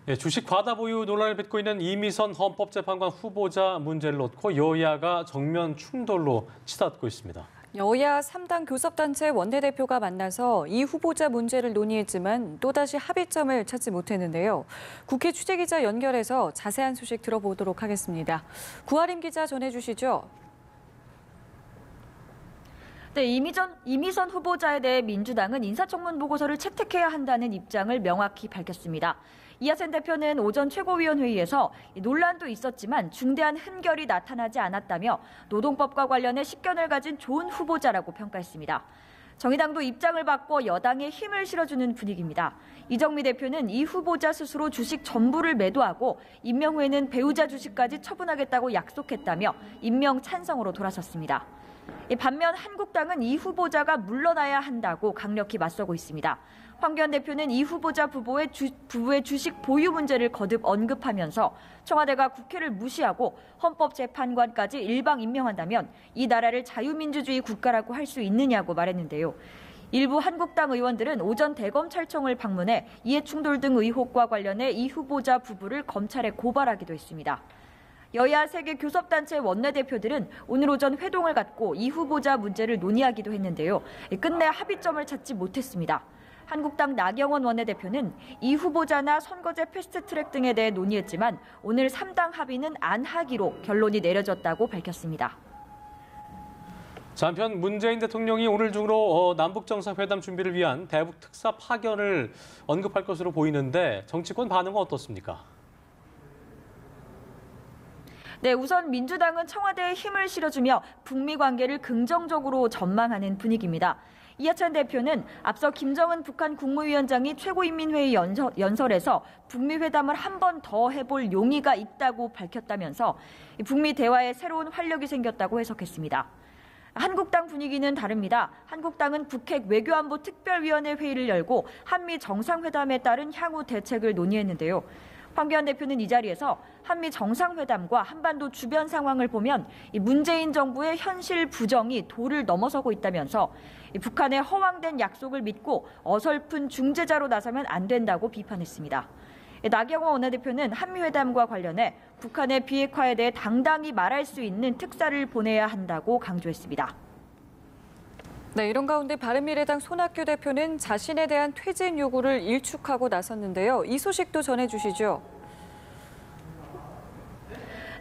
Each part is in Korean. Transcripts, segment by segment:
예, 주식 과다 보유 논란을 빚고 있는 이미선 헌법재판관 후보자 문제를 놓고 여야가 정면 충돌로 치닫고 있습니다. 여야 3당 교섭단체 원내대표가 만나서 이 후보자 문제를 논의했지만 또다시 합의점을 찾지 못했는데요. 국회 취재기자 연결해서 자세한 소식 들어보도록 하겠습니다. 구하림 기자 전해주시죠. 네, 이미선 후보자에 대해 민주당은 인사청문 보고서를 채택해야 한다는 입장을 명확히 밝혔습니다. 이하찬 대표는 오전 최고위원회의에서 논란도 있었지만 중대한 흠결이 나타나지 않았다며 노동법과 관련해 식견을 가진 좋은 후보자라고 평가했습니다. 정의당도 입장을 바꿔 여당에 힘을 실어주는 분위기입니다. 이정미 대표는 이 후보자 스스로 주식 전부를 매도하고 임명 후에는 배우자 주식까지 처분하겠다고 약속했다며 임명 찬성으로 돌아섰습니다. 반면 한국당은 이 후보자가 물러나야 한다고 강력히 맞서고 있습니다. 황교안 대표는 이 후보자 부부의 주식 보유 문제를 거듭 언급하면서 청와대가 국회를 무시하고 헌법재판관까지 일방 임명한다면 이 나라를 자유민주주의 국가라고 할 수 있느냐고 말했는데요. 일부 한국당 의원들은 오전 대검찰청을 방문해 이해충돌 등 의혹과 관련해 이 후보자 부부를 검찰에 고발하기도 했습니다. 여야 3개 교섭단체 원내대표들은 오늘 오전 회동을 갖고 이 후보자 문제를 논의하기도 했는데요. 끝내 합의점을 찾지 못했습니다. 한국당 나경원 원내대표는 이 후보자나 선거제 패스트트랙 등에 대해 논의했지만 오늘 3당 합의는 안 하기로 결론이 내려졌다고 밝혔습니다. 자, 한편 문재인 대통령이 오늘 중으로 남북정상회담 준비를 위한 대북 특사 파견을 언급할 것으로 보이는데 정치권 반응은 어떻습니까? 네, 우선 민주당은 청와대에 힘을 실어주며 북미 관계를 긍정적으로 전망하는 분위기입니다. 이하찬 대표는 앞서 김정은 북한 국무위원장이 최고인민회의 연설에서 북미 회담을 한 번 더 해볼 용의가 있다고 밝혔다면서 북미 대화에 새로운 활력이 생겼다고 해석했습니다. 한국당 분위기는 다릅니다. 한국당은 북핵 외교안보 특별위원회 회의를 열고 한미 정상회담에 따른 향후 대책을 논의했는데요. 황교안 대표는 이 자리에서 한미 정상회담과 한반도 주변 상황을 보면 문재인 정부의 현실 부정이 도를 넘어서고 있다면서 북한의 허황된 약속을 믿고 어설픈 중재자로 나서면 안 된다고 비판했습니다. 나경원 원내대표는 한미회담과 관련해 북한의 비핵화에 대해 당당히 말할 수 있는 특사를 보내야 한다고 강조했습니다. 네, 이런 가운데 바른미래당 손학규 대표는 자신에 대한 퇴진 요구를 일축하고 나섰는데요. 이 소식도 전해주시죠.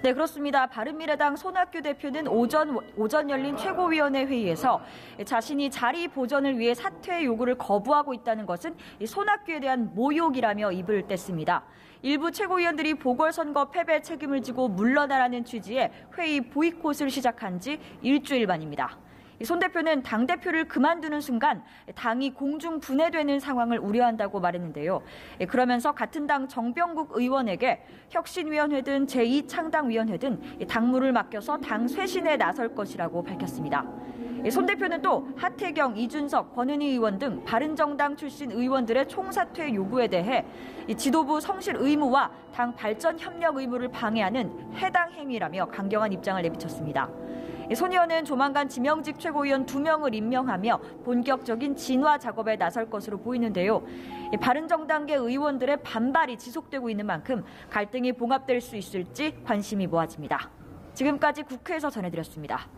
네, 그렇습니다. 바른미래당 손학규 대표는 오전 열린 최고위원회 회의에서 자신이 자리 보전을 위해 사퇴 요구를 거부하고 있다는 것은 손학규에 대한 모욕이라며 입을 뗐습니다. 일부 최고위원들이 보궐선거 패배 책임을 지고 물러나라는 취지의 회의 보이콧을 시작한 지 일주일 만입니다. 손 대표는 당대표를 그만두는 순간 당이 공중 분해되는 상황을 우려한다고 말했는데요. 그러면서 같은 당 정병국 의원에게 혁신위원회든 제2창당위원회든 당무를 맡겨서 당 쇄신에 나설 것이라고 밝혔습니다. 손 대표는 또 하태경, 이준석, 권은희 의원 등 바른정당 출신 의원들의 총사퇴 요구에 대해 지도부 성실 의무와 당 발전 협력 의무를 방해하는 해당 행위라며 강경한 입장을 내비쳤습니다. 손 의원은 조만간 지명직 최고위원 2명을 임명하며 본격적인 진화 작업에 나설 것으로 보이는데요. 바른정당계 의원들의 반발이 지속되고 있는 만큼 갈등이 봉합될 수 있을지 관심이 모아집니다. 지금까지 국회에서 전해드렸습니다.